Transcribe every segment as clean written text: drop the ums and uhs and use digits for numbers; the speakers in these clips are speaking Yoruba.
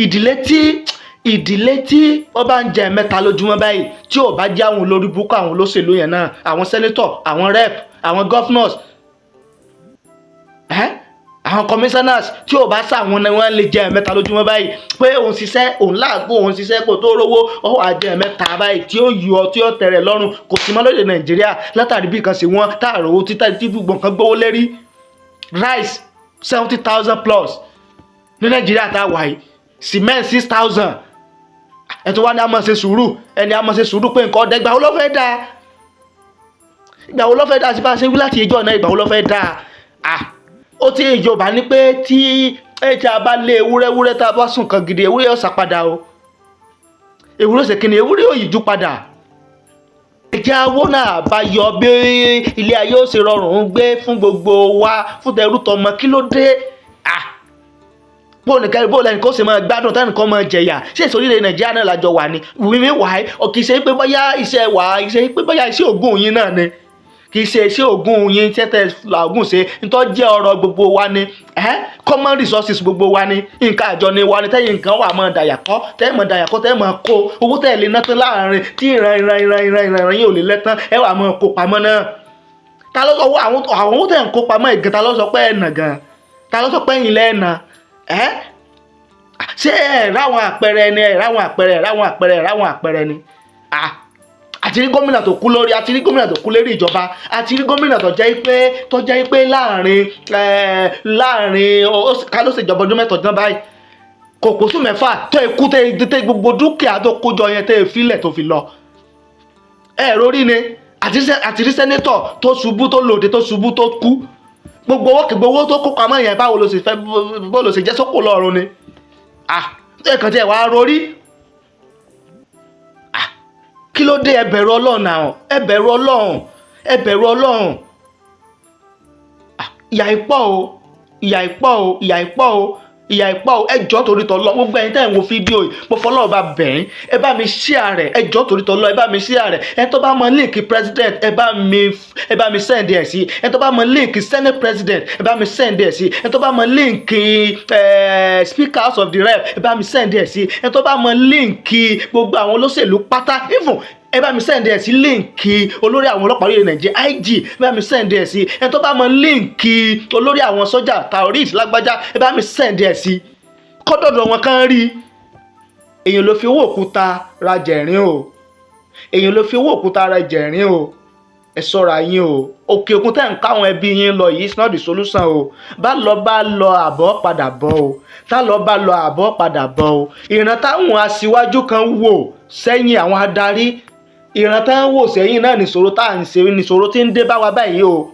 ìdílé tí wọ́n bá ń jẹ mẹ́ta lójúmọ́ báyìí tí ò bá jẹ́ àwọn olórí burúkú àwọn olóṣèlú yẹn náà, àwọn sẹ́nétọ̀, àwọn rep, àwọn governors, àwọn commissioners, tí ò bá sáwọn náà wọ́n lè jẹ mẹ́ta lójúmọ́ báyìí pé òun ṣiṣẹ́, òun láàgbó, òun ṣiṣẹ́ kó tó rówó, ó wà jẹ mẹ́ta báyìí tí ó yọ, tí ó tẹ̀rẹ̀ lọ́rùn. Kò sí mọ́ lóde Nàìjíríà látàrí bí nǹkan ṣe wọ́n, táàrò owó títà tí gbogbo nǹkan gbówó lérí. Rice 70,000 plus ní Nàìjíríà tá a wà yìí, cement 6,000. ẹ tó wá ní a máa ṣe sùúrù, ẹni a máa ṣe sùúrù pé nǹkan ọ̀dà, ìgbà wo ló fẹ́ dáa? Ìgbà wo ló fẹ́ dáa? sí bá a ṣe wí láti ẹjọ́ náà, ìgbà wo ló fẹ́ dáa? Ó ti ìjọba ní pé tí a bá lé ewúrẹ́ tá a bá sùn kan gidi, ewúrẹ́ yóò sá padà o. Ewúrẹ́ ṣe kíni? Ewúrẹ́ yóò yíjú padà. Ẹjẹ́ awó náà bá yọ bí ilé ayé ó ṣe rọrùn gbé fún gbogbo wa, fún tẹrú tọmọ. Kí ló dé? Bó lẹ́nu kó ṣe máa gbádùn tẹ́nì kan máa jẹ̀yà. Ṣé èso orílẹ̀ Nàìjíríà náà lájọ wà ní? Wíwí wà kì í ṣe pé bóyá iṣẹ́ wà, kì í ṣe pé bóyá iṣẹ́ ògùn yín náà ni, kì í ṣe iṣẹ́ ògùn yín tẹ́tẹ́ làágùn ṣe. Nítorí jẹ́ ọ̀rọ̀ gbogbo wa ni, common resources gbogbo wa ni, nǹkan àjọ ni wa ni. Tẹ́yìn nǹkan wà máa dàyàkọ́, tẹ́yìn máa dàyàkọ́, tẹ́yìn máa kó owó tẹ́yìn lè ná tán láàrin tí ìran yín ò lè lẹ́tán, ẹ wà máa kó pamọ́ náà. Ta ló sọ àwọn owó tẹ́yìn ń kó pamọ́ ìgàn? Ta ló sọ pé ẹ̀nà gan? Ta ló sọ pé ẹ̀yìn lẹ́ẹ̀nà? Ṣé ráwọn àpẹẹrẹ ni? ráwọn àpẹẹrẹ ni. Àti rí gómìnà tó kú lórí, àti rí gómìnà tó kú lórí ìjọba, àti rí gómìnà tó jẹ́ pé láàrin ká ló ṣe ìjọba ọdún mẹ́tọ̀ dán báyìí, kò kóṣù mẹ́fà tó ikú tẹ gbogbo dúkìá tó kójọ yẹn tẹ ìfilẹ̀ tó fi lọ. Rórí ni. Àti rí sẹ́nétọ̀ tó ṣubú, tó lòdì, tó ṣubú, tó kú. Gbogbo owó tó kó pamọ́ yẹn báwo ló ṣe jẹ́ sókò lọ́rùn ni? Ẹ̀kan tí ẹ̀ wá rórí. Kí ló dé? Ẹ bẹ̀rù Ọlọ́run náà, ẹ bẹ̀rù Ọlọ́run, ẹ bẹ̀rù Ọlọ́run. Ìyà ìpọ̀ o, ìyà ìpọ̀ o, ìyà ìpọ̀ o, ìyà ìpọ̀ o. Ẹ jọ̀ọ́ torí t'Ọlọ́run, gbogbo ẹ̀yin tẹ́ ẹ̀ ń wo fídíò yìí, mo fọlọ́run bá bẹ̀ yín, ẹ bá mi share rẹ̀. Ẹ jọ̀ọ́ torí t'Ọlọ́run, ẹ bá mi share rẹ̀. Ẹ tó bá mọ líǹkì president, ẹ bá mi send ẹ̀ sí. Ẹ tó bá mọ líǹkì senate president, ẹ bá mi send ẹ̀ sí. Ẹ tó bá mọ líǹkì speaker house of the rep, ẹ bá mi send ẹ̀ sí. Ẹ tó bá mọ líǹkì gbogbo àwọn olóṣèlú pátá, even ẹ bá mi send ẹ̀ sí líǹkì olórí àwọn ọlọ́pàá orílẹ̀ Nàìjíríà IG, ẹ bá mi send ẹ̀ sí. Ẹ tó bá mọ líǹkì olórí àwọn sọ́jà terrorist lágbájá, ẹ bá mi send ẹ̀ sí. Kọ́dọ̀dọ̀ wọn kan rí. Èèyàn ló fi owó òkúta ra jẹ̀rín o, èèyàn ló fi owó òkúta ra jẹ̀rín o. Ẹ ṣọ́ra yín o. Òkè òkun tẹ́ ń káwọn ẹbí yín lọ yìí, it's not the solution o. Bá lọ àbọ̀ padà bọ̀ o. Tá lọ bá lọ àbọ̀ padà bọ̀ o. Ìran táwọn aṣíwájú kan wò sẹ́yìn, àwọn adarí, ìran táwọn wò sẹ́yìn náà nìṣòro tá à ń ṣe, nìṣòro tí ń dé bá wa báyìí o.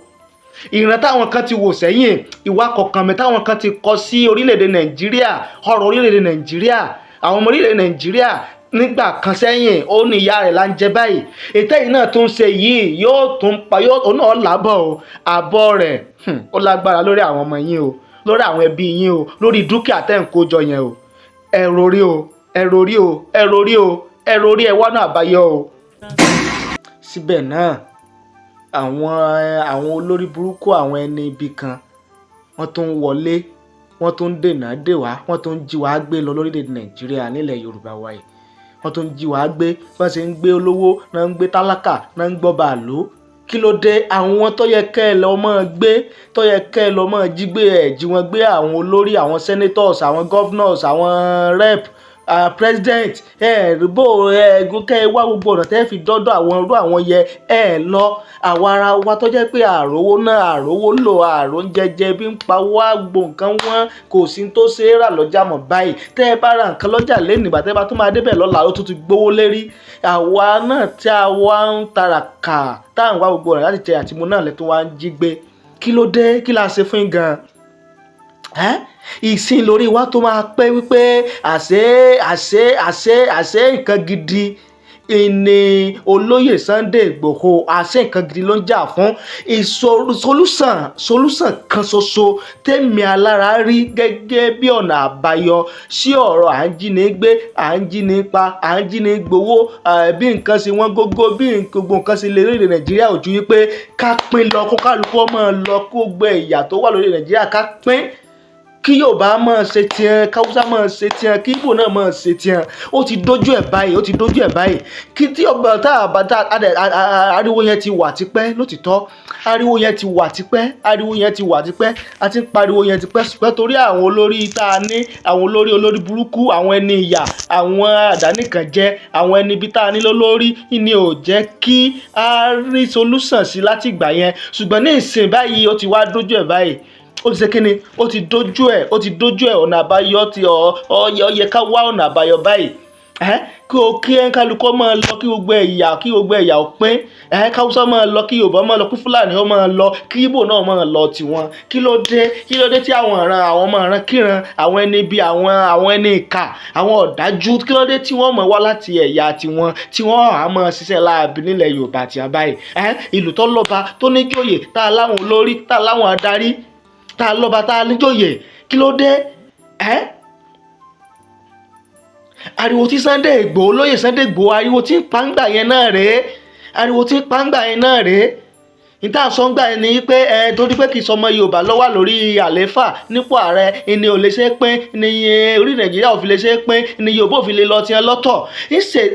Ìran táwọn kan ti wò sẹ́yìn, ìwà kọ̀ọ̀kan mi táwọn kan ti kọ sí orílẹ̀-èdè Nàìjíríà, ọ̀rọ̀ orílẹ̀-èdè Nàìjíríà, àwọn ọmọ orílẹ̀-èdè Nàìjíríà nígbà kan sẹ́yìn, ó ní ìyá rẹ̀ là ń jẹ báyìí. Ètò yìí náà tó ń ṣe yìí yóò tún pa, yóò náà lábọ̀ o. Àbọ̀ rẹ̀ ó lágbára lórí àwọn ọmọ yín o, lórí àwọn ẹbí yín o, lórí dúkìá tẹ́ ń kó jọ yẹn o. Ẹ rorí o, ẹ rorí o, ẹ rorí o, ẹ rorí, ẹ wá náà àbáyọ o. Síbẹ̀ náà àwọn olórí burúkú, àwọn ẹni ibi kan, wọ́n tún wọlé, wọ́n tún dènà dè wá, wọ́n tún jí wá gbé lọ lórílẹ̀-èdè Nàìjíríà nílẹ̀ Yorùbá wa yìí. Wọ́n tún jí wá gbé, wọ́n ṣe ń gbé olówó náà, ń gbé tálákà náà, ń gbọ́ bàálù. Kí ló dé? Àwọn tó yẹ kẹ́ ẹ lọ mọ́ gbé, tó yẹ kẹ́ ẹ lọ mọ́ jí gbé, ẹ̀ jí wọn gbé. Àwọn olórí, àwọn senators, àwọn governors, àwọn rep, president, bó kẹ́ ẹ wá gbogbo ọ̀nà tẹ́ fi dọ́dọ̀ àwọn irú àwọn yẹ lọ. Àwa ara wa tó jẹ́ pé àrówó náà, àrówó lò, àrùn jẹjẹ bí ń pa wá, gbogbo nǹkan wọn kò sí tó ṣe é rà lọ́jà mọ̀ báyìí. Tẹ́ ẹ bá ra nǹkan lọ́jà lẹ́nu, ìgbà tẹ́ ẹ bá tún máa débẹ̀ lọ́la ó tún ti gbówó lérí. Àwa náà tí a wá ń tàràkà, tá à ń wá gbogbo ọ̀nà láti jẹ àtìmú náà lẹ́tọ́ wá ń jí gbé. Kí ló dé? Kí la ṣe fún gan? Ìsìn lórí wa tó máa pẹ́ wípé àṣé nǹkan gidi ìní olóyè Sunday Igboho, àṣẹ nǹkan gidi ló ń jà fún. Solution kan ṣoṣo tèmi alára rí gẹ́gẹ́ bí ọ̀nà àbáyọ sí ọ̀rọ̀ à ń jí ní gbé, à ń jí ní pa, à ń jí ní gbowó, bí nǹkan ṣe wọ́n gógó, bí gbogbo nǹkan ṣe lè lórílẹ̀ Nàìjíríà ojú wípé ká pín lọ, kó kálukú ọmọ lọ, kó gbé ìyà tó wà lórílẹ̀ Nàìjíríà ká pín. kí Yorùbá máa ṣe tiẹ̀, káwúsá máa ṣe tiẹ̀, kí Ìgbò náà máa ṣe tiẹ̀. Ó ti dójú ẹ̀ báyìí kí tí ọba tá a bá tá ariwo yẹn ti wà tipẹ́ lótìtọ́, ariwo yẹn ti wà tipẹ́ a ti ń pariwo yẹn tipẹ́ torí àwọn olórí tá a ní, àwọn olórí burúkú, àwọn ẹni ìyà, àwọn àdánìkànjẹ, àwọn ẹni ibi tá a ní lólórí ni ò jẹ́ kí a rí solúsàn sí láti ìgbà yẹn. Ṣùgbọ́n ní ìsìn báyìí ó ti wá dójú ẹ̀ báyìí, ó ti ṣe kíni, ó ti dójú ẹ̀ ọ̀nà àbáyọ ti ó yẹ ká wá ọ̀nà àbáyọ báyìí. Kí kálukú máa lọ, kí gbogbo ẹ̀yà ó pín, káwúsá máa lọ, kí Yorùbá máa lọ, kí Fúlàní ó máa lọ, kí Ìgbò náà máa lọ tiwọn. Kí ló dé tí àwọn ọmọ ìran kíran, àwọn ẹni bí àwọn ẹni ìkà, àwọn ọ̀dájú, kí ló dé tí wọ́n máa wá láti ẹ̀yà tiwọn tí wọ́n á máa ṣiṣẹ́ láabi nílẹ̀ Yorùbá tí a báyìí. Ìlú tó lọ́ba, tó níjòyè, tá a láwọn olórí, tá a láwọn adarí, tá a lọ́ba, tá a níjòyè, kí ló dé? Ariwo tí Sunday Igboho, olóyè Sunday Igboho, ariwo tí ń pa ń gbà yẹn náà rèé. Níta sọ ń gbà yẹn ni pé torí pé kì í sọmọ Yorùbá ló wà lórí àlééfà nípò ààrẹ, ni ò lè ṣe é pín, ni orí Nàìjíríà ò fi lè ṣe é pín, ni Yorùbá ò fi lè lọ tiẹ̀ lọ́tọ̀.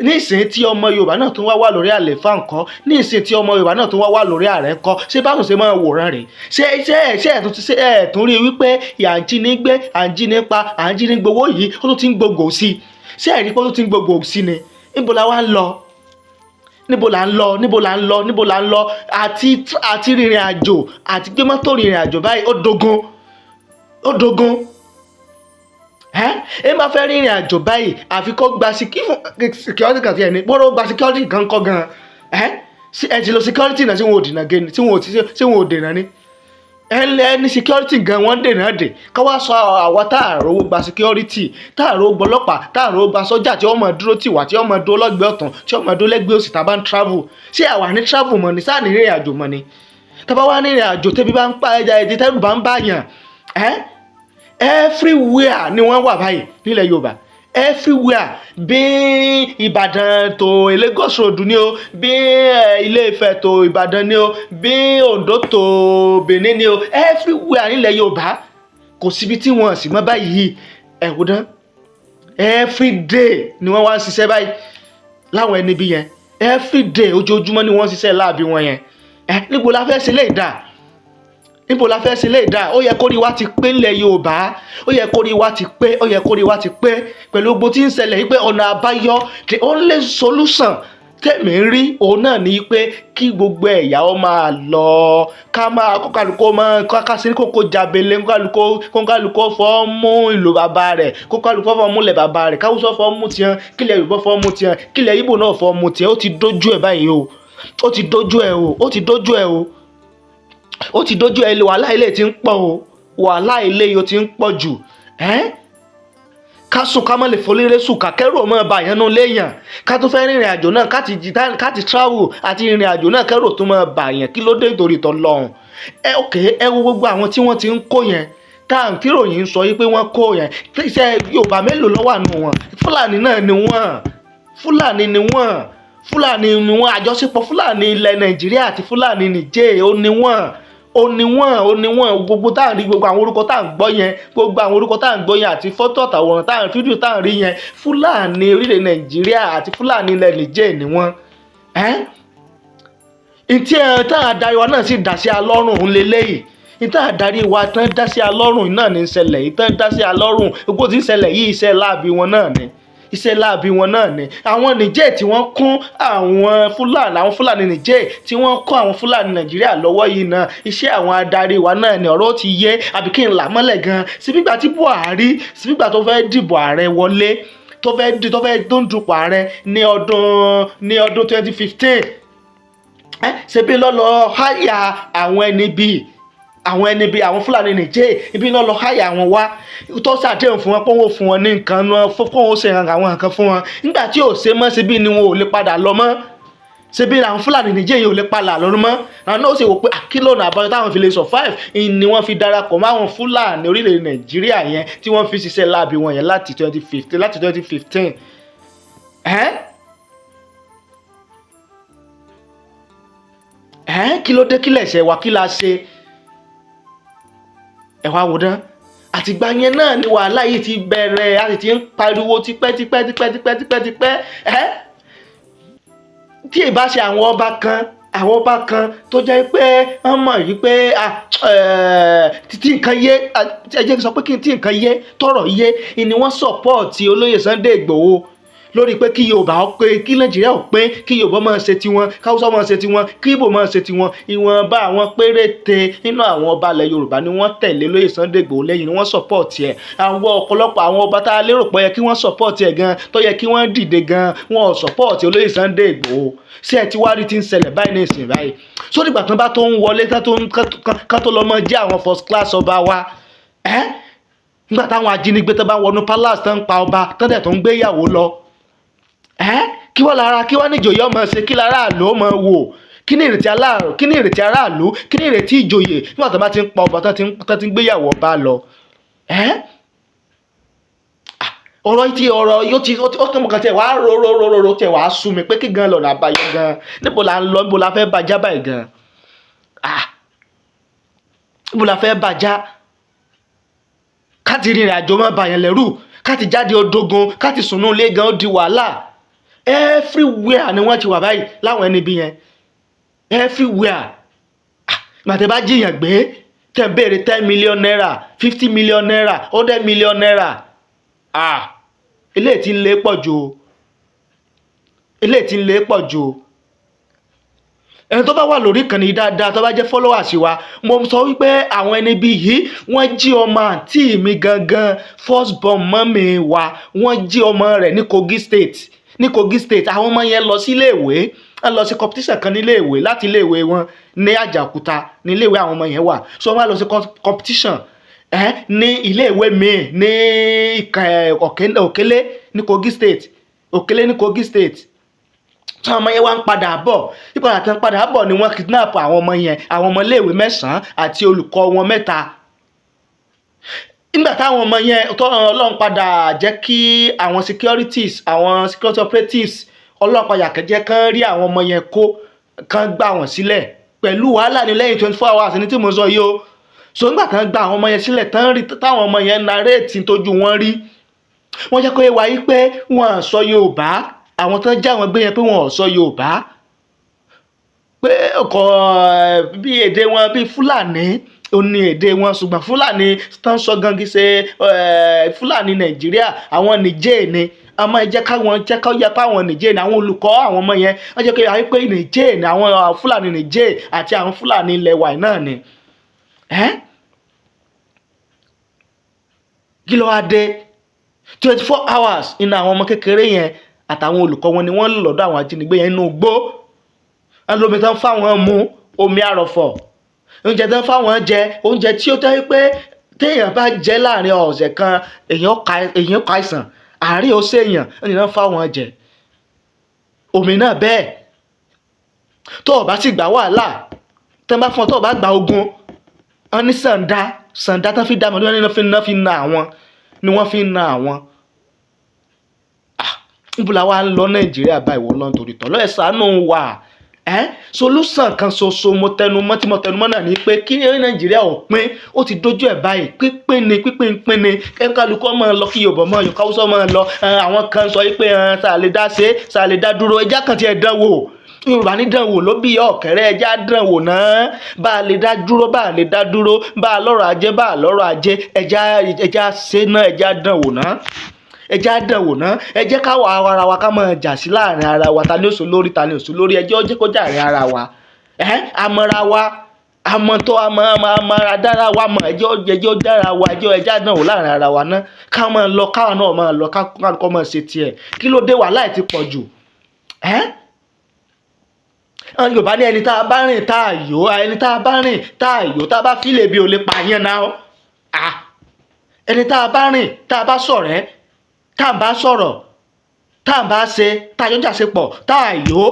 Ní ìsìn tí ọmọ Yorùbá náà tún wà lórí àlééfà ńkọ́, ní ìsìn tí ọmọ Yorùbá náà tún wà lórí ààrẹ ńkọ́, ṣé báwọn ṣe máa wòran rèé? Ṣé ẹ̀tún rí wípé ìyà ń jí ní gbé, à ń jí ní pa, à ń jí ní gbowó yìí, ó tún ti ń gbogbo sí i. Ṣé ẹ̀rí pé ó ti ń gbogbo sí ni? Níbo la wá ń lọ? Níbo là ń lọ? Àti rìnrìn àjò, àti gbé mọ́tò rìnrìn àjò báyìí ó dogun. Ẹ máa fẹ́ rìnrìn àjò báyìí àfi kó gba security kan tí ẹni gbọ́dọ̀ gba security kan kọ́ gan. Ẹ ti lo security náà tí wọn ò dènà ni. Ẹni security gan wọ́n dènà dè, ká wá sọ àwa táàrò gba security, táàrò gbọlọ́pàá, táàrò gba sọ́jà tí wọ́n máa dúró tì wá, tí wọ́n máa dúró lọ́gbẹ̀ẹ́ ọ̀tún, tí wọ́n máa dúró lẹ́gbẹ̀ẹ́ òsì tá a bá ń travel. Ṣé àwa ní travel mọ́ ni? Sáà ní ìrìn àjò mọ́ ni? Tá a bá wá ní ìrìn àjò tẹ́bí bá ń pa ẹja ẹ̀dí tẹ́rù bá ń báyàn, everywhere ni wọ́n wà báyìí nílẹ̀ Yorùbá. Everywhere, bí Ìbàdàn tó Lagos road ni o, bí Ilé-Ifẹ̀ tó Ìbàdàn ni o, bí Oǹdó tó Benin ni o, everywhere nílẹ̀ Yorùbá kò síbi tí wọ́n sì mọ́ báyìí. Wò dán, everyday ni wọ́n wá ń ṣiṣẹ́ báyìí láwọn ẹni bí yẹn, everyday ojoojúmọ́ ni wọ́n ń ṣiṣẹ́ láàbí wọn yẹn. Níbo la fẹ́ ṣe lè dà? Ó yẹ kórí wa ti pé nílẹ̀ Yorùbá, ó yẹ kórí wa ti pé pẹ̀lú gbogbo tí ń ṣẹlẹ̀ yìí pé ọ̀nà àbáyọ, the only solution tẹ̀mí ń rí òun náà ni pé kí gbogbo ẹ̀yà ó máa lọ, ká máa kókàlùkò máa kákásí kókó jabele, kókàlùkò fọ́ mú ìlú bàbá rẹ̀, kókàlùkò fọ́ mú ilẹ̀ bàbá rẹ̀, káwùsọ fọ́ mú tiẹ̀, kílẹ̀ Yorùbá fọ́ mú tiẹ̀, kílẹ̀ Ìgbò náà fọ́ mú tiẹ̀. Ó ti dójú ẹ̀ báyìí o, ó ti dójú ẹ̀, wàhálà ilé ti ń pọ̀ o, wàhálà ilé yìí ó ti ń pọ̀ jù. Ká sùn ká má lè foléré sùn, ká kẹ́rù ọmọ ọba yẹn nú léèyàn, ká tó fẹ́ rìnrìn àjò náà, ká ti travel àti rìnrìn àjò náà kẹ́rù tó máa bà yẹn. Kí ló dé torí t'Ọlọ́run? Ẹ wo gbogbo àwọn tí wọ́n ti ń kó yẹn, tí ròyìn ń sọ yìí pé wọ́n kó yẹn, iṣẹ́ Yorùbá mélòó ló wà nù wọn? Fúlàní náà ni wọ́n, àjọṣepọ̀ Fúlàní ilẹ̀ Nàìjíríà àti Fúlàní Nìjẹ̀ ó ní wọ́n gbogbo tá à ń rí, gbogbo àwọn orúkọ tá à ń gbọ́ yẹn, àti fọ́tò àtàwòrán fídíò tá à ń rí yẹn, Fúlàní orílẹ̀ Nàìjíríà àti Fúlàní ilẹ̀ Nìjẹ̀ ni wọ́n. Ìtí táwọn adarí wa náà sì dá sí alọ́rùn òun lélẹ́yìí, ìtàn adarí wa tán dá sí alọ́rùn náà ní ìṣẹ̀lẹ̀ yìí, tán dá sí alọ́rùn gbogbo tí ń ṣẹlẹ̀ yìí, iṣẹ́ láabi wọn náà ni. Àwọn Nìjẹ̀ tí wọ́n kún àwọn Fúlàní Nìjẹ̀ tí wọ́n kún àwọn Fúlàní Nàìjíríà lọ́wọ́ yìí náà, iṣẹ́ àwọn adarí wa náà ni. Ọ̀rọ̀ ti yé, àbí kí n là mọ́lẹ̀ gan. Síbígbà tí Buhari, síbígbà tó fẹ́ dìbò ààrẹ wọlé, tó fẹ́ dúndùpọ̀ ààrẹ ní ọdún 2015, ṣebí lọ́lọ́ háyà àwọn ẹni bíi àwọn Fúlàní Nìjẹ̀, ibi náà lọ háyà wọn wá, tó ṣàdéhùn fún wọn pé wọ́n fún wọn ní nǹkan náà, pé wọ́n ṣe àwọn nǹkan fún wọn. Nígbà tí ò ṣe mọ́, ṣebí ni wọn ò lè padà lọ mọ́, ṣebí àwọn Fúlàní Nìjẹ̀ yìí ò lè padà lọ mọ́. Àwọn náà ó sì wò pé kí lọ́nà àbáyọ táwọn fi lè survive, ni wọ́n fi darapọ̀ mọ́ àwọn Fúlàní orílẹ̀ Nàìjíríà yẹn tí wọ́n fi ṣiṣẹ́ láabi wọn yẹn láti 2015. Kí ló dé, kí lẹ̀ṣẹ̀ wa, kí la ṣe? Ẹ wá wò dán, àtìgbà yẹn náà ni wàhálà yìí ti bẹ̀rẹ̀, a sì ti ń pariwo tipẹ́ tí ì bá ṣe àwọn ọba kan tó jẹ́ pé wọ́n mọ̀ yìí pé tí nǹkan yé ẹ jẹ́ kí n sọ pé tí nǹkan yé tọ̀rọ̀ yé ni wọ́n sọ̀pọ̀ọ̀tì olóyè Sunday Igboho lórí pé kí Yorùbá ó pé kí Nàìjíríà ó pé kí Yorùbá máa ṣe tiwọn káwùsá máa ṣe tiwọn kí Ìgbò máa ṣe tiwọn. Ìwọ̀nba àwọn péréte nínú àwọn ọba ilẹ̀ Yorùbá ni wọ́n tẹ̀lé olóyè Sunday Igboho lẹ́yìn ni wọ́n sọ̀pọ̀ọ̀tì ẹ̀. àwọn ọ̀pọ̀lọpọ̀ àwọn ọba tá a lérò pé yẹ kí wọ́n sọ̀pọ̀ọ̀tì ẹ̀ gan tó yẹ kí wọ́n dìde gan wọn ò sọ̀pọ̀ọ̀tì olóyè Sunday Igboho. Ṣé ẹ ti wá rí ti ń ṣẹlẹ̀ báyìí ní ìsìn báyìí sórí ìgbà tán bá tó ń wọlé kán tó lọ mọ jẹ́ àwọn first class ọba wa nígbà táwọn ajínigbé tó bá wọnú palace tán ń pa ọba tán dẹ̀ tó ń gbéyàwó lọ kí wọ́n níjòyè ọmọ ṣe kí lára àlò ọmọ wò kí ní ìrètí aráàlú kí ní ìrètí ìjòyè nígbà tó bá ti ń pa ọba tán ti ń gbéyàwó ọba lọ. ọ̀rọ̀ yóò ti ó kàn mọ́ kan tẹ̀ wá róróróró tẹ̀ wá sú mi pé kí gan lọ́nà àbáyọ gan níbo la ń lọ níbo la fẹ́ bàjá báyìí gan níbo la fẹ́ bàjá káti rìnrìn àjò máa bàyàn lẹ́rù káti jáde odógun káti sùnú ilé gan ó di wàhálà everywhere ni wọ́n ti wà báyìí láwọn ẹni bí yẹn everywhere màtẹ́ bá jiyàn gbé tẹ̀ ń béèrè 10 million naira 50 million naira 100 million naira eléyìí tí ń lé pọ̀ jù ẹni tó bá wà lórí ìkànnì dáadáa tó bá jẹ́ followers wa mo sọ wípé àwọn ẹni bí yìí wọ́n jí ọmọ àǹtí mi gangan first born mọ́mì wa wọ́n jí ọmọ rẹ̀ ní Kogi State àwọn ọmọ yẹn lọ sí iléèwé wọ́n lọ sí competition kan ní iléèwé láti iléèwé wọn ní Àjàòkúta ní iléèwé àwọn ọmọ yẹn wà so wọ́n lọ sí competition ní iléèwé míì ní Òkèlè ní Kogi State tí àwọn ọmọ yẹn wá ń padà bọ̀ nípa àti padà bọ̀ ni wọ́n kidnap àwọn ọmọ yẹn àwọn ọmọ iléèwé 9 àti olùkọ́ wọn 3 nígbà táwọn ọmọ yẹn Ọlọ́run padà jẹ́ kí àwọn security operatives Ọlọ́run padà jẹ́ kán rí àwọn ọmọ yẹn kó kán gbà wọ́n sílẹ̀ pẹ̀lú wàhálà ní lẹ́yìn 24 hours ní tí mo sọ yìí o so nígbà tán gba àwọn ọmọ yẹn sílẹ̀ táwọn ọmọ yẹn narrate tójú wọn rí wọ́n jẹ́ kó yé wa yí pé wọ́n sọ Yorùbá àwọn tó ń já wọn gbé yẹn pé wọn ò sọ Yorùbá pé ọkọ̀ bí èdè wọn bí Fúlàní ó ní èdè wọn ṣùgbọ́n Fúlàní tó ń sọ gangi ṣe Fúlàní Nàìjíríà àwọn Nìjẹ́ ni àmọ́ ẹ jẹ́ ká yẹ pé àwọn Nìjẹ́ ni àwọn olùkọ́ àwọn ọmọ yẹn wọ́n jẹ́ pé Nìjẹ́ ni àwọn Fúlàní Nìjẹ́ àti àwọn Fúlàní ilẹ̀ wa náà ni kí ló wá dé 24 hours iná àwọn ọmọ kékeré yẹn àtàwọn olùkọ́ wọn ni wọ́n lò lọ́dọ̀ àwọn ajínigbé yẹn nínú igbó lómi tán fáwọn mu omi àrọ̀fọ̀ oúnjẹ tán fáwọn jẹ oúnjẹ tí ó tẹ́ pé téèyàn bá jẹ láàrin ọ̀sẹ̀ kan èèyàn ká àìsàn àárín ó ṣèèyàn ní tán fáwọn jẹ omi náà bẹ́ẹ̀ tó o bá sì gbà wàhálà tán bá fún ọ tó o bá gba ogun wọn ní sàǹdá tán fi dá mọ́ ní wọ́n fi na àwọn ni wọ́n fi na àwọn níbo la wá ń lọ Nàìjíríà báyìí wọ́n lọ́n torí tọ́lọ́ ẹ̀ ṣàánú wa solúsàn kan ṣoṣo mo tẹnumọ́ náà ni pé kí Nàìjíríà ò pín ó ti dójú ẹ̀ báyìí pínpín ni kẹ́kálukọ́ máa lọ kí Yorùbá máa yọ káwùsọ́ máa lọ àwọn kan sọ pé ṣáà lè dá dúró ẹjá kan ti ẹ̀ dánwò Yorùbá ní dánwò ló bí ọ̀kẹ́rẹ́ ẹjá dánwò náà bá a lè dá dúró bá a lọ́rọ̀ ajé bá a lọ́rọ̀ ajé ẹjá ṣe náà ẹjá dánwò náà ẹ jẹ́ ká ara wa ká máa jà sí láàrin ara wa ta ni ó sọ lórí ẹjẹ́ ó jẹ́ kó jà àárín ara wa àmọ́ra wa àmọ́tọ́ àmọ́ra dára wa mọ̀ ẹjẹ́ ó dára wa ẹjẹ́ àdánwò láàrin ara wa náà ká máa lọ káwa náà máa lọ ká máa ṣe tiẹ̀ kí ló dé wàhálà ti pọ̀ jù Yorùbá ní ẹni tá a bá rìn tá a yó ẹni tá a bá rìn tá a yó tá a bá fílẹ̀ bí o lè pààyàn náà ẹni tá a bá rìn tá a bá ṣọ̀rẹ́ tá à ń bá sọ̀rọ̀ tá à ń bá ṣe tá a jọjà ṣe pọ̀ tá a yó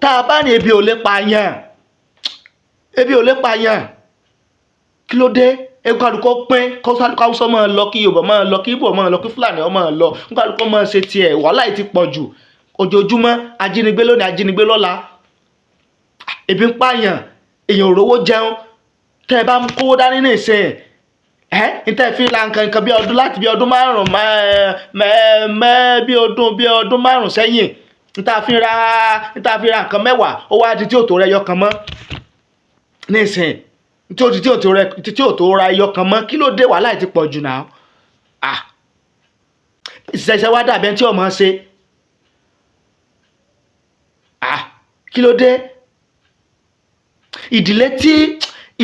tá a bá ní ebi ò lè pààyàn kí ló dé kálukọ́ pín káwùsọ́ máa lọ kí Yorùbá máa lọ kí Ìgbò máa lọ kí Fúlàní máa lọ kálukọ́ máa ṣe tiẹ̀ wàhálà yìí ti pọ̀ jù ojoojúmọ́ ajínigbé lónìí ajínigbé lọ́la ebi ń pààyàn èèyàn ò rówó jẹun tẹ́ ẹ bá ń kówó dání ní ìsìn níta fi ra nǹkan bí ọdún láti bí ọdún márùn bí ọdún márùn sẹ́yìn níta fi ra nǹkan mẹ́wàá ó wá di tí ò tó rẹ yọkan mọ́ nísìn tí ò tó ra yọkan mọ́ kí ló dé wàhálà ti pọ̀ jù náà ìṣẹ̀ṣẹ̀ wá dàbí ẹni tí ọmọ ṣe kí ló dé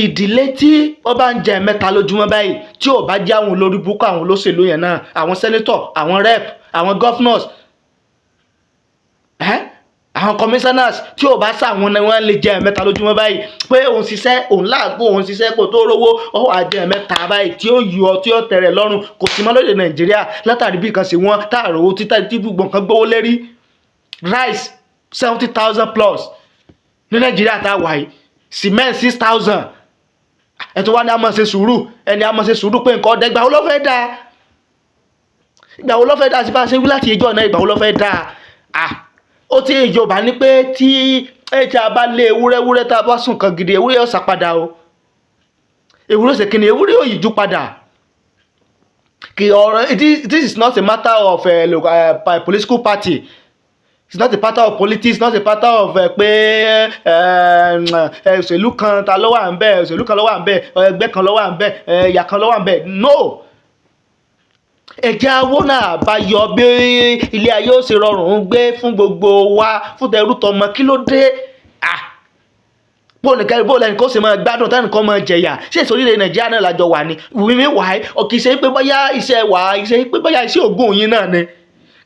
ìdílé tí wọ́n bá ń jẹ mẹ́ta lójúmọ́ báyìí tí ò bá jẹ́ àwọn olórí búkú àwọn olóṣèlú yẹn náà àwọn sẹ́nétọ̀ àwọn rep àwọn governors àwọn commissioners tí ò bá sáwọn ni wọ́n lè jẹ mẹ́ta lójúmọ́ báyìí pé òun ṣiṣẹ́ òun láàgbó òun ṣiṣẹ́ kó tó rówó ọwọ́ àjẹ mẹ́ta báyìí tí ó yọ tí ó tẹ̀rẹ̀ lọ́rùn kò sí mọ́ lóde Nàìjíríà látàrí bí kan sí wọn táàrò owó títà tí gbogbo nǹkan gbówó lérí rice 70,000 plus ní Nàìjíríà tá a wà yìí cement 6,000 ẹ̀tọ́ wá ní a máa ṣe sùúrù ẹni a máa ṣe sùúrù pé nǹkan ọ̀dẹ́ ìgbà wo ló fẹ́ dáa sí bá a ṣe wí láti ìjọ náà ìgbà wo ló fẹ́ dáa ó ti ìjọba ní pé tí a bá lé ewúrẹ́ tá a bá sùn kan gidi ewúrẹ́ yóò sá padà o ewúrẹ́ ṣe kí ni ewúrẹ́ yóò yíjú padà kì ọ̀rọ̀ this is not a matter of a political party. It's not a matter of politics, not a matter of pé òṣèlú kan ta ló wà ńbẹ̀ òṣèlú kan ló wà ńbẹ̀ ẹgbẹ́ kan ló wà ńbẹ̀ ẹ̀yà kan ló wà ńbẹ̀ no. ẹ̀jẹ̀ awó náà bá yọ bí ilé ayé ó ṣe rọrùn gbé fún gbogbo wa fún tẹrú tọmọ kí ló dé bó lẹ́nu kó ṣe máa gbádùn táwọn nǹkan máa jẹ̀yà ṣé èso orílẹ̀ Nàìjíríà náà lájọ wà ní wíwí wàá kì í ṣe pé bóyá iṣẹ́ ògùn yín náà ni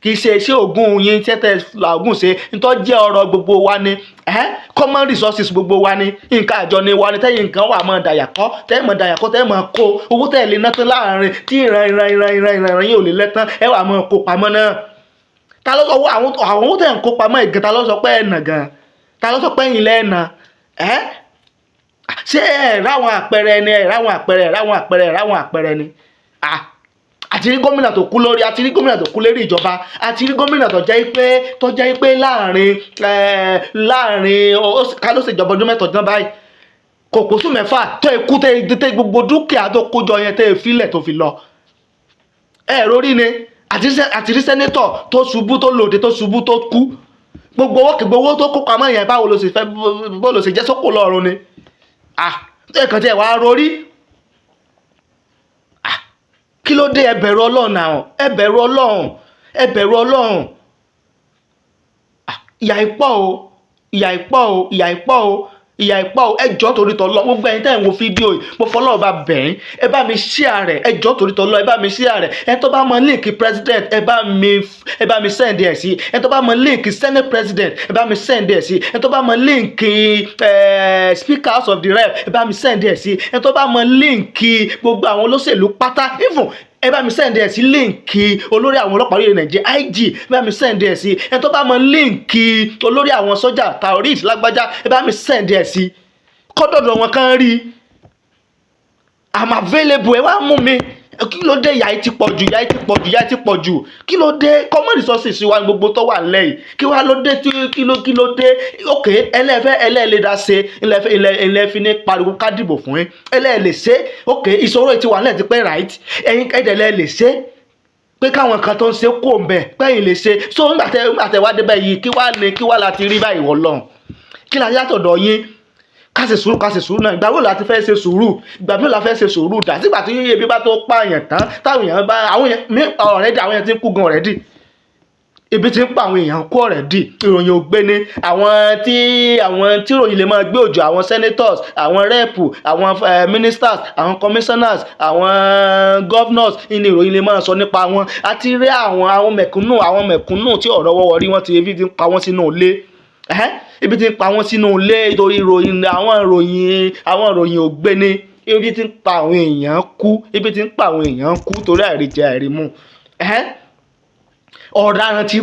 kì í ṣe iṣẹ́ ògùn yín tẹ́tẹ́ làágùn ṣe nítorí jẹ́ ọ̀rọ̀ gbogbo wa ni common resources gbogbo wa ni nǹkan àjọ ni wa ni tẹ́yìn nǹkan wà máa dàyàkọ́ tẹ́yìn máa kó owó tẹ́ lè ná tán láàrin tí ìran yìí ò lè lẹ́tán ẹ wà máa kó pamọ́ náà. ta ló sọ àwọn owó tẹ́ ń kó pamọ́ ìgan ta ló sọ pé ẹ̀nà gan ta ló sọ pé ẹ̀yìn lẹ́ẹ̀nà ṣé ráwọn àpẹẹrẹ ni àti rí gómìnà tó kú lórí àti rí gómìnà tó kú lérí ìjọba àti rí gómìnà tó jẹ́ pé láàrin ká ló ṣèjọba ọdún mẹ́tọ̀ dán báyìí kò kóṣù mẹ́fà tó ikú tẹ gbogbo dúkìá tó kójọ yẹn tẹ ìfilẹ̀ tó fi lọ rórí ni àti rí sẹ́nétọ̀ tó ṣubú tó lòdì tó ṣubú tó kú gbogbo owó tó kó pamọ́ yẹn báwo ló ṣe jẹ́ sókò lọ́rùn ni ẹ̀kan tí ẹ̀ wá rórí kí ló dé ẹ bẹ̀rù Ọlọ́run náà ẹ bẹ̀rù Ọlọ́run ìyà ìpọ̀ o ẹ jọ̀ọ́ torí t'Ọlọ́run gbogbo ẹ̀yin tẹ́ ń wo fídíò yìí mo fọlọ́run bá bẹ̀ yín ẹ bá mi share rẹ̀ ẹ jọ̀ọ́ torí t'Ọlọ́run ẹ bá mi share rẹ̀ ẹ tó bá mọ link president ẹ bá mi send ẹ̀ sí ẹ tó bá mọ link senate president ẹ bá mi send ẹ̀ sí ẹ tó bá mọ link speaker house of the rep ẹ bá mi send ẹ̀ sí ẹ tó bá mọ link gbogbo àwọn olóṣèlú pátá even ẹ bá mi send ẹ̀ sí líǹkì olórí àwọn ọlọ́pàá orílẹ̀ Nàìjíríà IG ẹ bá mi send ẹ̀ sí ẹ tó bá mọ líǹkì olórí àwọn sọ́jà taorit lágbájá ẹ bá mi send ẹ̀ sí kọ́dọ̀dọ̀ wọn kan rí I'm available ẹ wá mú mi kí ló dé ìyà yìí ti pọ̀ jù kí ló dé common resources wa gbogbo tó wà lẹ́yìn kí wá ló dé kí ló dé ok ẹlẹ́ẹ̀lẹ́dá ṣe ẹlẹ́ẹ̀fi ní pariwo ká dìbò fún yín ẹlẹ́ẹ̀lẹ́ ṣe ok ìṣòro ti wà lẹ́ẹ̀ ti pẹ́ right ẹ̀yin ẹ̀dẹ̀lẹ́ lè ṣe pé káwọn kan tó ń ṣe kó ń bẹ̀ pẹ́yìn lè ṣe so ńgbà tẹ́ wá débẹ̀ yìí kí wá láti rí báyìí wọ́ lọ́hùn kí la yàtọ̀dọ̀ yín ká ṣe sùúrù náà ìgbà wo la ti fẹ́ ṣe sùúrù ìgbà wo la fẹ́ ṣe sùúrù dà sígbà tí ebi bá tó pààyàn tán táwọn èèyàn bá àwọn èèyàn ti ń kú gan ọ̀rẹ́dì ebi ti ń pa àwọn èèyàn kú ọ̀rẹ́dì ìròyìn ògbéni àwọn tí ìròyìn lè máa gbé òjò àwọn senators àwọn rẹ́ẹ̀pù àwọn ministers àwọn commissioners àwọn governors ní ìròyìn lè máa sọ nípa wọn àti rí àwọn mẹ̀kúnnù tí ọ̀rọ̀ wọ́wọ́ rí wọ́n ti ebi ti ń pa wọ́n sínú ilé ibi tí ń pa wọ́n sínú ilé nítorí àwọn ìròyìn ògbéni ibi tí ń pa àwọn èèyàn kú torí àìríjẹ àìrímu ọ̀daràn ti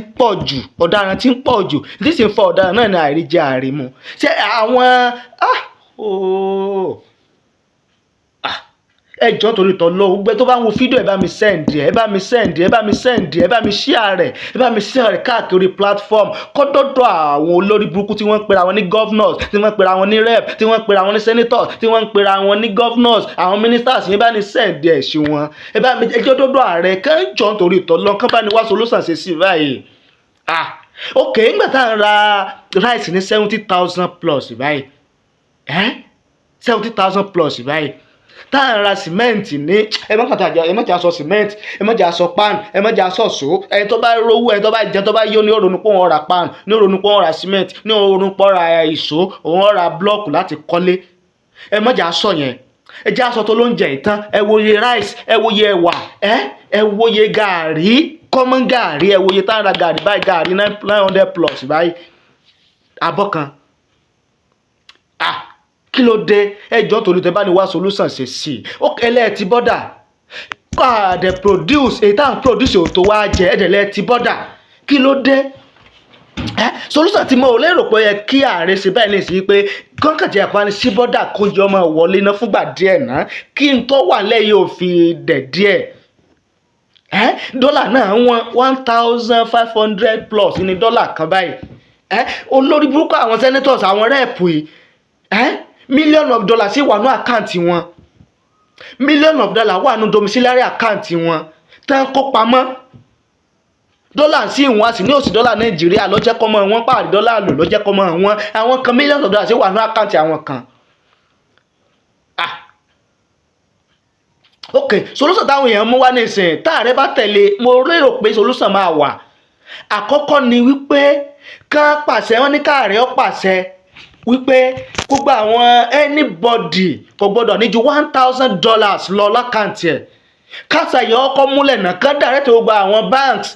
ń pọ̀ jù tí sì ń fa ọ̀daràn náà ní àìríjẹ àìrímu ṣé àwọn ẹ jọ̀ọ́ torí t'Ọlọ́run gbogbo tó bá ń wo fídíò ẹ bá mi send ẹ bá mi share rẹ̀ ẹ bá mi share rẹ̀ káàkiri platform kó dọ́dọ̀ àwọn olórí burúkú tí wọ́n ń pera wọn ní governors tí wọ́n ń pera wọn ní rep tí wọ́n ń pera wọn ní senators tí wọ́n ń pera wọn ní governors àwọn ministers yẹn bá ní send ẹ̀ sí wọn ẹ bá mi ẹjọ́ dọ́dọ̀ ààrẹ kán jọ̀ọ́ torí t'Ọlọ́run kán bá ní wá solution ṣe sí báyìí. Ok, nígbà tá à ń ra rice ní 70,000 plus báyìí 70,000 plus báyìí tá à ń ra sìmẹ́ǹtì ní ẹ má jà sọ sìmẹ́ǹtì ẹ má jà sọ pan ẹ má jà sọ so ẹni tó bá rówó ẹni tó bá jẹ tó bá yó ní òrònú pé wọ́n ra pan ní òrònú pé wọ́n ra sìmẹ́ǹtì ní òrònú pé wọ́n ra ìṣó wọ́n ra blọ́ọ̀kù láti kọ́lé ẹ má jà sọ yẹn ẹ jẹ́ aṣọ tó ló ń jẹ ìtàn ẹ wòye rice ẹ wòye ẹ̀wà ẹ wòye gàárì common gàárì ẹ wòye tá à ń ra gàárì báyìí gàárì 900 plus báyìí abọ́ kan kí ló dé ẹjọ́ torí tẹ bá ní wá solution ṣe sí i ó kẹlẹ́ ti bọ́dà pàdé produce èyí tá à ń produce ò tó wá jẹ ẹ̀dẹ̀lẹ́ ti bọ́dà kí ló dé solution tí mo lérò pé yẹ kí ààrẹ ṣe báyìí lè sí pé kọ́ńkàtì àpáni sí bọ́dà kó jọ ọmọ wọlé náà fúngbà díẹ̀ náà kí n tó wà lẹ́yìn òfin dẹ̀ díẹ̀ dọ́là náà wọ́n 1,500 plus ní dọ́là kan báyìí olórí burúkú àwọn senators àwọn rẹ́ẹ̀pù yìí million of dollars sì wà ní àkáǹtì wọn million of dollars wà ní domiciliary àkáǹtì wọn tán kó pamọ́ dọ́là sí ìwọ̀n àti ní òsì dọ́là nàìjíríà ló jẹ́ kọ́ mọ́ wọn pààrí dọ́là lò ló jẹ́ kọ́ mọ́ wọn àwọn kan million of dollars sì wà ní àkáǹtì àwọn kan. Ok, solution táwọn èèyàn mú wá nísìnyí táàrẹ bá tẹ̀lé mo lérò pé solution máa wà. Àkọ́kọ́ ni wípé kán pàṣẹ wọn ní káàrẹ ó pàṣẹ wípé gbogbo àwọn anybody kò gbọdọ̀ ní ju $1,000 lọ lákàntì ẹ̀ kásàyọ̀ ọkọ̀ múlẹ̀ náà kán direct gbogbo àwọn banks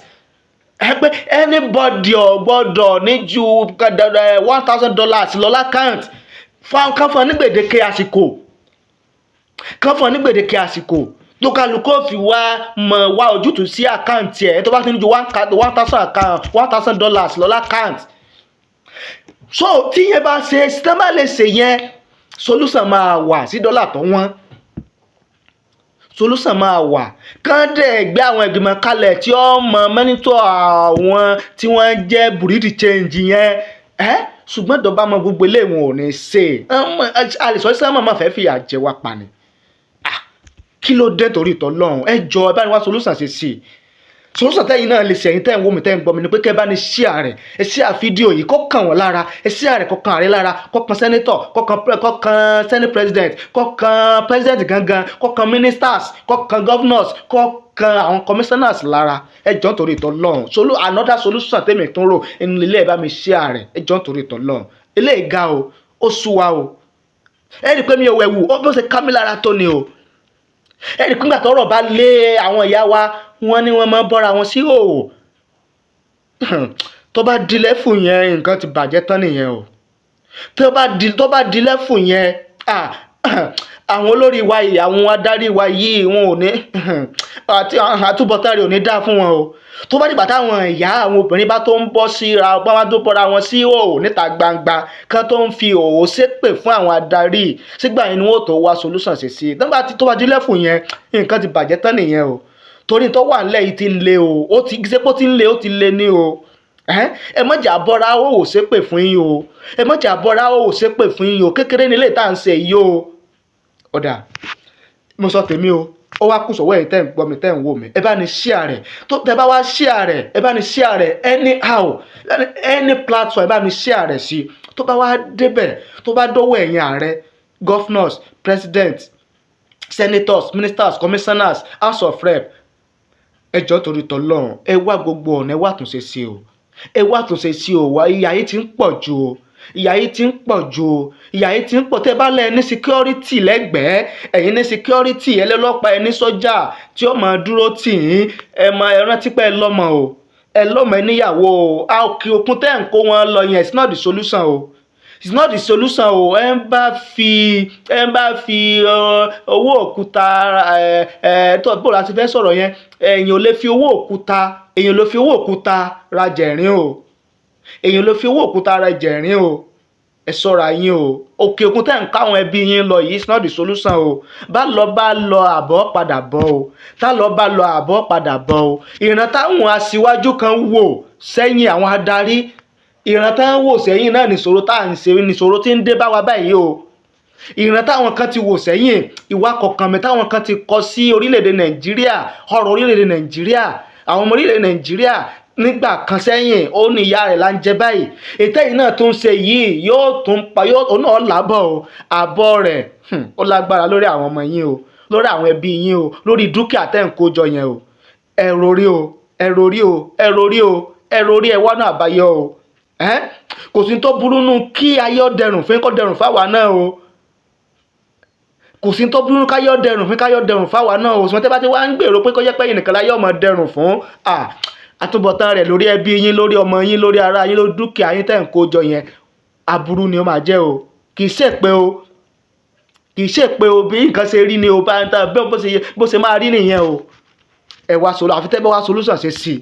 pé anybody ò gbọdọ̀ ní ju $1,000 lọ lákàntì kán fún ní gbèdéke àsìkò lókàlùkò fi wá ojútùú sí àkáǹtì ẹ̀ tó bá ti ní ju $1,000 lọ lákàntì. So tí yẹn bá ṣe sítámà lè ṣe yẹn solution máa wà sí dọ́là tó wọ́n solution máa wà kán dẹ̀ gbé àwọn ìgbìmọ̀ kalẹ̀ tí ó mọ mẹ́nítọ̀ àwọn tí wọ́n jẹ́ burúdi change yẹn ṣùgbọ́n ìjọba mọ gbogbo ilé wọn ò ní ṣe àlìsọ sítámà máa fẹ́ fìyà jẹ wá pa ni kí ló dé torí t'Ọlọ́run ẹ jọ̀ọ́ ẹ bá ní wá solution ṣe sí i solution tẹ́yìn náà lè ṣẹ̀yìn tẹ́ ń wò mí tẹ́ ń gbọ́ mi ni pé kẹ́ bá ní share rẹ̀ ẹ share fídíò yìí kó kàn wọ́n lára ẹ share rẹ̀ kó kàn ààrẹ lára kó kàn senator kó kàn senate president kó kàn president gangan kó kàn ministers kó kàn governors kó kàn àwọn commissioners lára ẹ jọ̀ọ́ torí t'Ọlọ́run another solution tẹ́mi tó ń rò inú ilé ẹ bá mi share rẹ̀ ẹ jọ̀ọ́ torí t'Ọlọ́run eléyìí ga o ó sú wa o ẹ rí i pé mi ò wẹ̀wù ó bí ó ṣe ká mi lára tó ni o ẹ rí i pé nígbà tọ́rọ̀ bá lé àwọn ìyá wa wọ́n ní wọ́n máa bọ́ra wọn sí òòrùn tó bá di lẹ́fù yẹn nǹkan ti bàjẹ́ tán nìyẹn o tó bá di lẹ́fù yẹn àwọn olórí wa yìí àwọn adarí wa yìí wọn ò ní àti àtúbọ̀tán rẹ̀ ò ní dá fún wọn o tó bá dìgbà táwọn ìyá àwọn obìnrin bá tó ń bọ́ síra bá wá tó bọ́ra wọn sí òòrùn níta gbangba kán tó ń fi òòrùn ṣépè fún àwọn adarí sígbà yẹn ni wọ́n tó wá solution ṣe sí i tó bá di lẹ́fù yẹn nǹkan ti bàjẹ́ tán nìyẹn o torí tó wà nílẹ̀ yìí ti ń le o ó ti ṣe pé ó ti ń le ó ti le ní o ẹ má jà bọ́ra ó ò ṣépè fún yín o ẹ má jà bọ́ra ó ò ṣépè fún yín o kékeré nílé tá à ń ṣe yìí o ọ̀dà mo sọ tèmi o ó wá kù sọ̀wọ́ ẹ̀yin tẹ́ ń gbọ́ mi tẹ́ ń wò mí ẹ bá ní share rẹ̀ tó tẹ́ bá wá share rẹ̀ ẹ bá ní share rẹ̀ anyhow any platform ẹ bá ní share rẹ̀ sí tó bá wá débẹ̀ tó bá dọ́wọ́ ẹ̀yin ààrẹ governors president senators ministers commissioners house of rep ẹ jọ̀ọ́ torí t'Ọlọ́run ẹ wá gbogbo ọ̀nà ẹ wá túnṣe sí o ẹ wá túnṣe sí o wá ìyà yìí ti ń pọ̀ ju o ìyà yìí ti ń pọ̀ ju o ìyà yìí ti ń pọ̀ tẹ́ bá lẹ́ ní security lẹ́gbẹ̀ẹ́ ẹ̀yin ní security ẹlẹ́lọ́pàá ẹ ní sọ́jà tí ó máa dúró tì yín ẹ máa ẹ rántí pé ẹ lọ́mọ o ẹ lọ́mọ ẹ níyàwó o àòkè òkun tẹ́ ń kó wọn lọ yẹn it's not the solution o it's not the solution o ẹ ń bá fi owó òkúta tó bó la ti fẹ́ sọ̀rọ̀ yẹn èèyàn ò lè fi owó òkúta ra jẹ̀rín o èèyàn ló fi owó òkúta ra jẹ̀rín o ẹ ṣọ́ra yín o. Òkè òkun tẹ́ ń káwọn ẹbí yín lọ yìí is not the solution o. Bá lọ àbọ̀ padà bọ̀ o. Tá lọ bá lọ àbọ̀ padà bọ̀ o. Ìran táwọn aṣíwájú kan wò sẹ́yìn, àwọn adarí, ìran táwọn wò sẹ́yìn náà nìṣòro tá à ń ṣe, nìṣòro tí ń dé bá wa báyìí o. Ìran táwọn kan ti wò sẹ́yìn, ìwà kọ̀ọ̀kan táwọn kan ti kọ sí orílẹ̀-èdè Nàìjíríà, ọ̀rọ̀ orílẹ̀-èdè Nàìjíríà, àwọn ọmọ orílẹ̀-èdè Nàìjíríà nígbà kan sẹ́yìn, ó ní ìyá rẹ̀ là ń jẹ báyìí. Ètò yìí náà tó ń ṣe yìí yóò tún pa, yóò náà lábọ̀ o. Àbọ̀ rẹ̀ ó lágbára lórí àwọn ọmọ yín o, lórí àwọn ẹbí yín o, lórí dúkìá tẹ́ ń kó jọ yẹn o. Ẹ rorí o, ẹ rorí o, ẹ rorí o, ẹ rorí, ẹ wá náà àbáyọ o. Kò sí tó burú nù kí ayé ọ̀dẹrùn fún kó dẹrùn fáwa náà o. Kò sí tó burú káyọ̀ dẹrùn fún káyọ̀ dẹrùn fáwa náà o. Ṣùgbọ́n tẹ́ bá ti wá ń gbèrò pé kó jẹ́ pé ẹ̀yin nìkan láyé ọmọ dẹrùn fún, àtúbọ̀tán rẹ̀ lórí ẹbí yín, lórí ọmọ yín, lórí ará yín, lórí dúkìá yín tẹ́ ń kó jọ yẹn, aburú ni ó máa jẹ́ o. Kì í ṣe pé o, kì í ṣe pé o, bí nǹkan ṣe rí ni o, bá ń tán bó ṣe máa rí nìyẹn o. Ẹ wá solution, àfi tẹ́ bá wá solution ṣe sí i.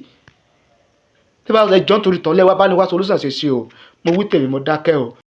Tẹ́ bá ẹjọ́ nítorí tọ́lẹ̀ wá bá ní wá solution ṣe sí o. Mo wí tèmi, mo dákẹ́ o.